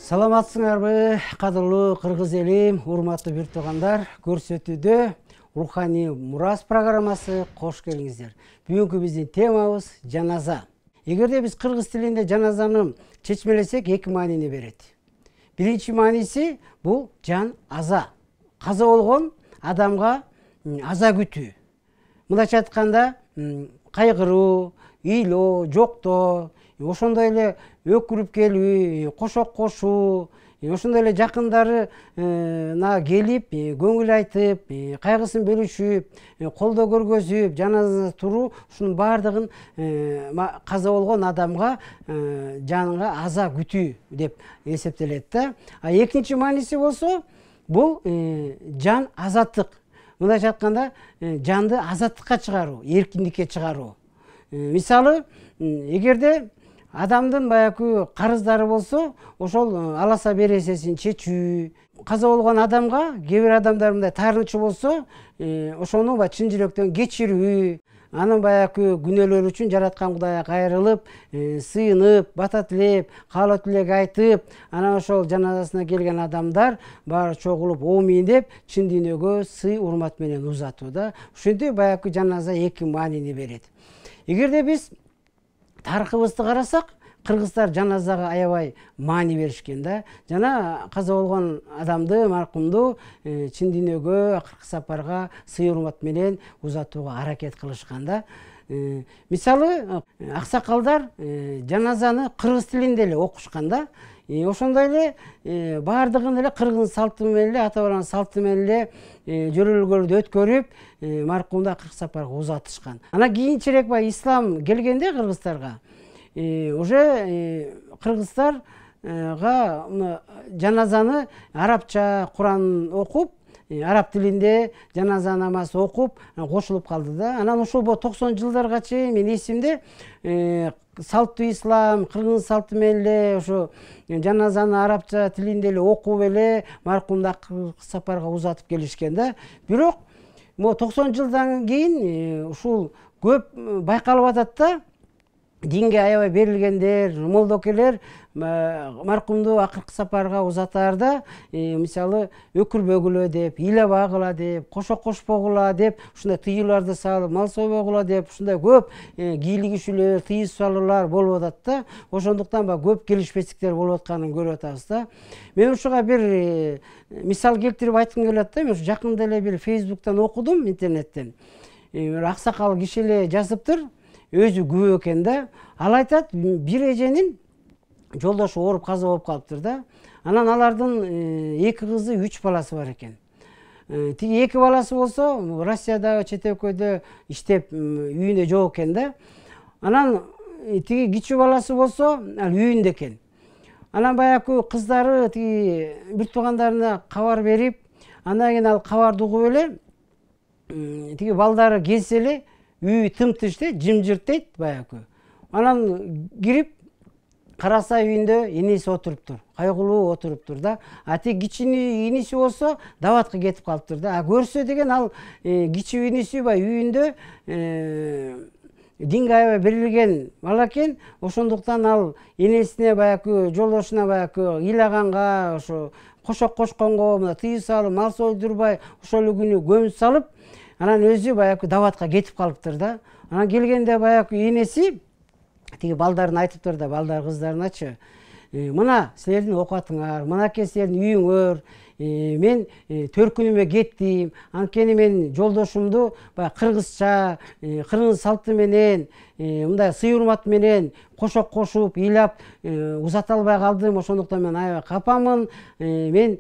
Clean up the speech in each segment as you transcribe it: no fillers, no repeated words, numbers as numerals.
Саламатсыңарбы, кадырлуу кыргыз элим, урматтуу бир туугандар. Көрсөтүүдө руханий мурас программасы кош келиңиздер. Бүгүнкү биздин темабыз жаназа. Эгерде биз кыргыз тилинде жаназаны чечмелесек, эки маанини берет. Биринчи мааниси бул жан аза. Каза болгон адамга аза күтүү. Мындайча айтканда, кайгыруу, ыйлоо, жоктоо, ошондой эле өкүрүп келүү, кошок кошуу, ошондой эле жакындарына келип, көңүл айтып, кайгысын бөлүшүп, колдоо көргөзүп, жаназасына туруу, ушунун баардыгын каза болгон адамга жанга аза күтүү деп эсептелет да. А экинчи мааниси болсо, бул жан азаттык. Мындайча айтканда, жанды азаттыкка чыгаруу, эркиндикке чыгаруу. Мисалы, эгерде адамдын баягы карыздары болсо, ошол аласа бересесин чечүү. Каза болгон адамга кээ бир адамдар мындай таарынчу болсо, ошону чын жүрөктөн кечирүү, анын баягы күнөөлөрү үчүн жараткан Кудайга кайрылып, сыйынып, бата тилеп, каалоо тилек айтып, анан ошол жаназасына келген адамдар баары чогулуп оомин деп, чын дүйнөгө сый урмат менен узатуу да. Ошентип баягы жаназа эки маанини берет. Эгерде биз тарыхыбызды карасак, кыргыздар жаназага аябай маани беришкен да. Жана каза болгон адамды, маркумду чын дүйнөгө, акыркы сапарга сый урмат менен узатууга аракет кылышкан да. Мисалы, аксакалдар жаназаны кыргыз тилинде эле окушкан да. Ошондой эле баардыгын эле кыргыз салты менен эле, ата бабанын салты менен эле жөрөлгөлдү өткөрүп, маркумду акыркы сапарга узатышкан. Анан кийинчерээк ислам келгенде кыргыздарга, уже кыргыздарга жаназаны арабча Куран окуп, араб тилинде жаназа намазы окуп, кошулуп калды да. Анан ошол 90 жылдарга чейин мен эсимде салттуу ислам, кыргыз салты менен эле ошо жаназаны арабча тилинде эле окуп эле маркумду акыркы сапарга узатып келишкен да. Бирок 90 жылдан кийин ушул көп байкалып атат да. Динге аябай берилгендер, молдокелер маркумду акыркы сапарга узатаарда, мисалы, өкүрбөгүлө деп, ыйлабагыла деп, кошок кошпогула деп, ушундай тыюуларды салып, мал сойбогула деп, ушундай көп кийлигишүүлөр, тыюу салуулар болуп атат да. Ошондуктан көп келишпестиктер болуп атканын көрүп атабыз да. Мен ушуга бир мисал келтирип айткым келет да. Мен ушу жакында эле бир Facebook'тан окудум, интернеттен. Бир аксакал киши эле жазыптыр. Өзү күбө экен да. Ал айтат, бир эженин жолдошу ооруп каза болуп калыптыр да. Анан алардын 2 кызы, 3 баласы бар экен. Тиги 2 баласы болсо, Россияда, чет өлкөдө иштеп, үйүндө жок экен да. Анан тиги кичүү баласы болсо, ал үйүндө экен. Анан баягы кыздары тиги бир туугандарына кабар берип, андан кийин ал кабарды угуп эле, тиги балдары келсе эле, үй тымтыш дейт, жымжырт дейт баягы. Анан кирип караса үйүндө энеси отуруптур, кайгылуу отуруптур да. А тиги кичинүү иниси болсо дабатка кетип калыптыр да. А көрсө деген ал кичүү иниси үйүндө динге аябай берилген бала экен. Ошондуктан ал энесине баягы жолдошуна баягы ыйлаганга, ошо кошок кошконго, тыюу салып, мал сойдурбай, ошол күнү көмүп салып, анан өзү баягы дабатка кетип калыптыр да. Анан келгенде баягы энеси тиги балдарын айтыптыр да, балдар кыздарыначы. Мына силердин оокатыңар, мынакей силердин үйүңөр, мен төркүнүмө кеттим. Анткени мен жолдошумду кыргызча, кыргыз салты менен, мындай сый урмат менен кошок кошуп, ыйлап узата албай калдым. Ошондуктан мен аябай капамын. Мен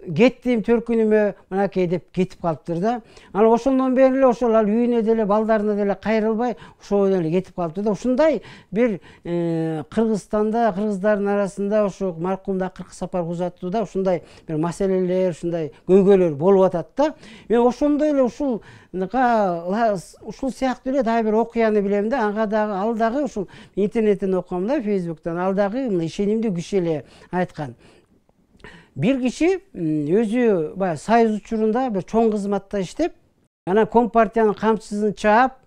кеттим төркүнүмө, мынакей деп кетип калыптыр да. Анан ошондон бери эле ошол ал үйүнө деле, балдарына деле кайрылбай, ошол эле кетип калыптыр да. Ушундай бир Кыргызстанда, кыргыздардын арасында ошо маркумду акыркы сапарга узатууда ушундай бир маселелер, ушундай көйгөйлөр болуп атат да. Мен ошондой эле ушул сыяктуу эле дагы бир окуяны билем да. Ал дагы ушул интернеттен окугам да, Facebook'тан. Ал дагы ишенимдүү киши эле айткан. Бир киши өзү союз учурунда бир чоң кызматта иштеп, анан Компартиянын камчысын чаап,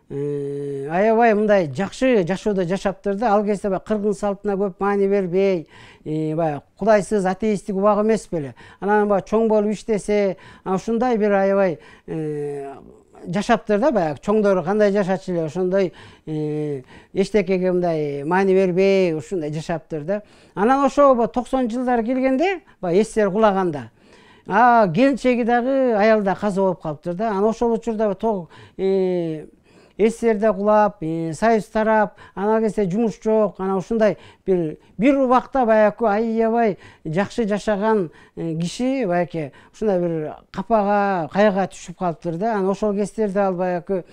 аябай мындай жакшы жашоодо жашаптыр да. Ал кезде баягы кыргыз салтына көп маани бербей, баягы кудайсыз атеисттик убак эмес беле. Анан баягы чоң болуп иштесе, ушундай бир аябай жашаптыр да. Баягы чоңдор кандай жашачу эле ошондой эчтекеге мындай маани бербей ушундай жашаптыр да. Анан ошо 90-жылдар келгенде баягы СССР кулаганда келинчеги дагы аял да каза болуп калыптыр да. Анан ошол учурда СССРде кулап, союз тарап, ана кезде жумуш жок, анан ушундай бир убакта баягы аябай жакшы жашаган киши баягы ушундай бир капага, кайгыга түшүп калыптыр да. Анан ошол кездерде ал баягы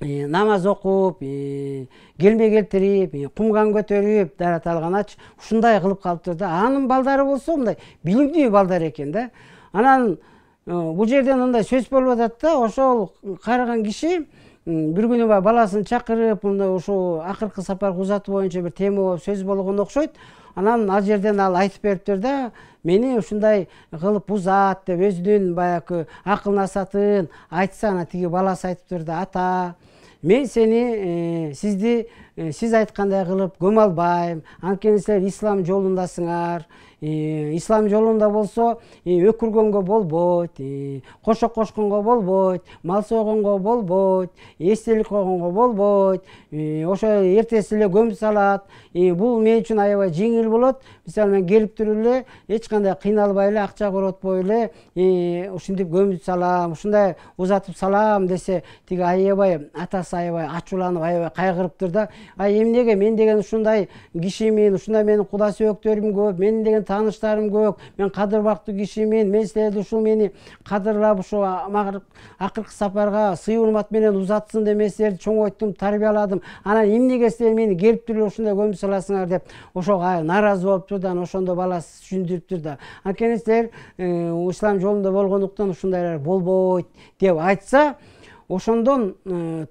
намаз окуп, келме келтирип, кумган көтөрүп, дарат алганач ушундай кылып калыптыр да. Анын балдары болсо мындай билимдүү балдар экен да. Анан бул жерден мындай сөз болуп атат да, ошол карыган киши бир күнү баласын чакырып, ушул акыркы сапаркы узатуу боюнча бир тема болуп сөз болгон окшойт. Анан ал жерден ал айтып бериптир да, мени ушундай кылып узат деп өзүнүн баягы акыл насаатын айтса, ана тиги баласы айтыптыр да, ата, мен сени сиз айткандай кылып көмө албайм. Анткени силер ислам жолундасыңар. Ислам жолунда болсо өкүргөнгө болбойт, кошок кошконго болбойт, мал сойгонго болбойт, эстелик койгонго болбойт. Ошо эртеси эле көмүп салат. Бул мен үчүн аябай жеңил болот. Мисалы мен келип туруп эле эч кандай кыйналбай эле, акча коротпой эле ушинтип көмүп салам, ушундай узатып салам десе, тиги аябай атасы аябай ачууланып, аябай кайгырыптыр да. Эмнеге мен деген ушундай кишимин, ушундай менин куда сөөктөрүм көп, менин деген тааныштарым көп, мен кадыр бактуу кишимин, мен силерди ушул мени кадырлап ушу акыркы сапарга сый урмат менен узатсын деп мен силерди чоңойттум, тарбияладым. Анан эмнеге силер мени келип туруп ушундай көмүп саласыңар деп ошого нааразы болуптур да. Ошондо баласы түшүндүрүптүр да. Анткени силер ислам жолунда болгондуктан ушундайлар болбойт деп айтса, ошондон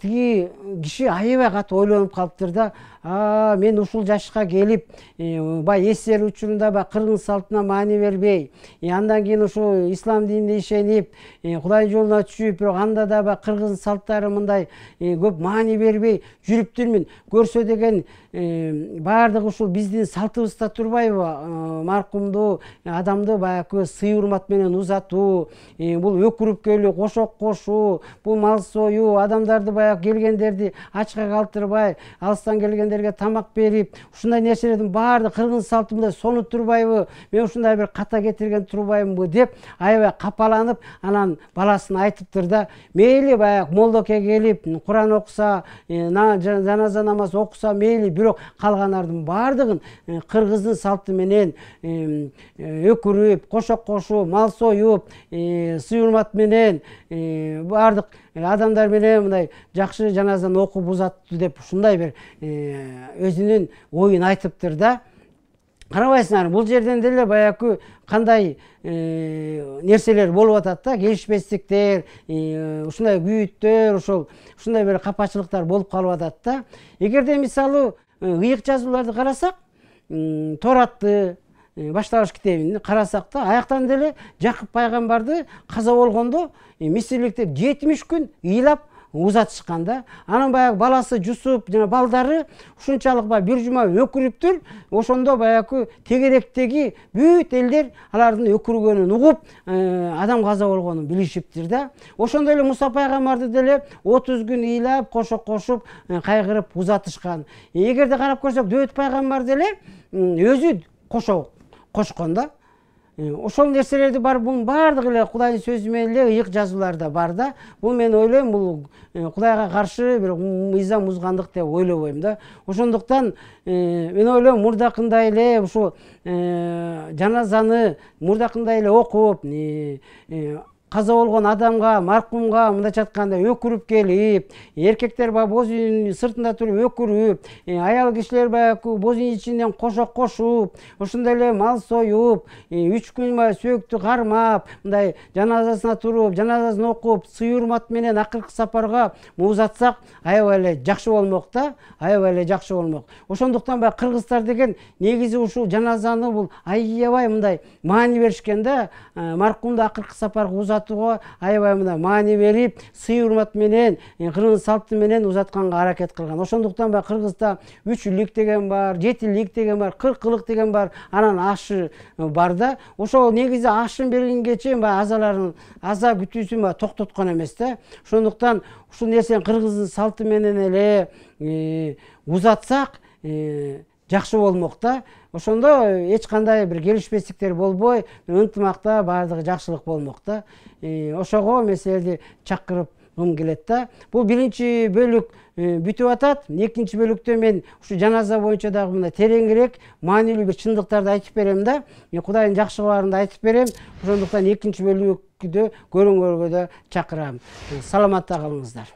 тиги киши аябай катуу ойлонуп калыптыр да. Мен ушул жашка келип, баягы СССР учурунда баягы кыргыз салтына маани бербей, андан кийин ушу ислам динине ишенип, Кудайдын жолуна түшүп, бирок анда да баягы кыргыз салттары мындай көп маани бербей жүрүптүрмүн. Көрсө деген баардыгы ушул биздин салтыбызда турбайбы? Маркумду адамды баягы сый урмат менен узатуу, бул өкүрүп келүү, кошок кошуу, бул мал союу, адамдарды баягы келгендерди ачка калтырбай, алыстан келгендерге тамак берип, ушундай нерселердин баардыгы кыргыз салтында сонуп турбайбы? Мен ушундай бир ката кетирген турбаймынбы деп аябай капаланып, анан баласына айтыптыр да. Мейли баягы молдоке келип Куран окуса, жаназа намаз окуса мейли, бирок калганардын баардыгын кыргыздын салты менен өкүрүп, кошок кошуп, мал союп, сый урмат менен баардык адамдар менен мындай жакшы жаназаны окуп узатты деп ушундай бир өзүнүн оюн айтыптыр да. Карабайсыңар, бул жерден деле баягы кандай нерселер болуп атат да, келишпестиктер, ушундай күйүттөр, ушундай бир капачылыктар болуп калып атат да. Эгерде мисалы ыйык жазууларды карасак, Торатты, Башталгыч китебин карасак да, аяктан деле Жакып пайгамбарды каза болгондо мисирликтер 70 күн ыйлап узатышкан да. Анан баягы баласы Жусуп жана балдары ушунчалык бир жума өкүрүптүр. Ошондо баягы тегеректеги бүт элдер алардын өкүргөнүн угуп, адам каза болгонун билишиптир да. Ошондой эле Муса пайгамбарды деле 30 күн ыйлап, кошок кошуп, кайгырып узатышкан. Эгерде карап көрсөк, Дөбөт пайгамбар деле өзү кошок кошкон да. Ошол нерселерди бар, бунун баардыгы эле Кудайдын сөзү менен эле ыйык жазууларда бар да. Бул мен ойлойм, бул Кудайга каршы бир мыйзам музгандык деп ойлобойм да. Ошондуктан мен ойлойм, мурдакындай эле ушу жаназаны мурдакындай эле окуп, каза болгон адамга, маркумга мындайча айтканда өкүрүп келип, эркектер боз үйдүн сыртында туруп өкүрүп, аял кишилер баягы боз үйдүн ичинен кошок кошуп, ошондой эле мал союп, 3 күн сөөктү кармап, мындай жаназасына туруп, жаназасын окуп, сый урмат менен акыркы сапарга узатсак, аябай эле жакшы болмок да, аябай эле жакшы болмок. Ошондуктан баягы кыргыздар деген негизи ушул жаназаны бул аябай мындай маани беришкен да, маркумду акыркы сапарга узатып узатууга аябай мына маани берип, сый урмат менен, кыргыз салты менен узатканга аракет кылган. Ошондуктан баягы Кыргызда 3 лик деген бар, 7 лик деген бар, 40 лик деген бар, анан ашы бар да. Ошо негизи ашын бергенге чейин баягы азалардын аза күтүүсүн баягы токтоткон эмес да. Ошондуктан ушул нерсени кыргыздын салты менен эле узатсак жакшы болмок да. Ошондо эч кандай бир келишпестиктер болбой, ынтымакта баардыгы жакшылык болмок да. Ошого мен силерди чакыргым келет да. Бул биринчи бөлүк бүтүп атат. Экинчи бөлүктө мен ушу жаназа боюнча дагы мына тереңирээк, маанилүү бир чындыктарды айтып берем да. Мен Кудайдын жакшылыктарын айтып берем. Ошондуктан экинчи бөлүктү көрүнгөнгө да чакырам. Саламатта калыңыздар.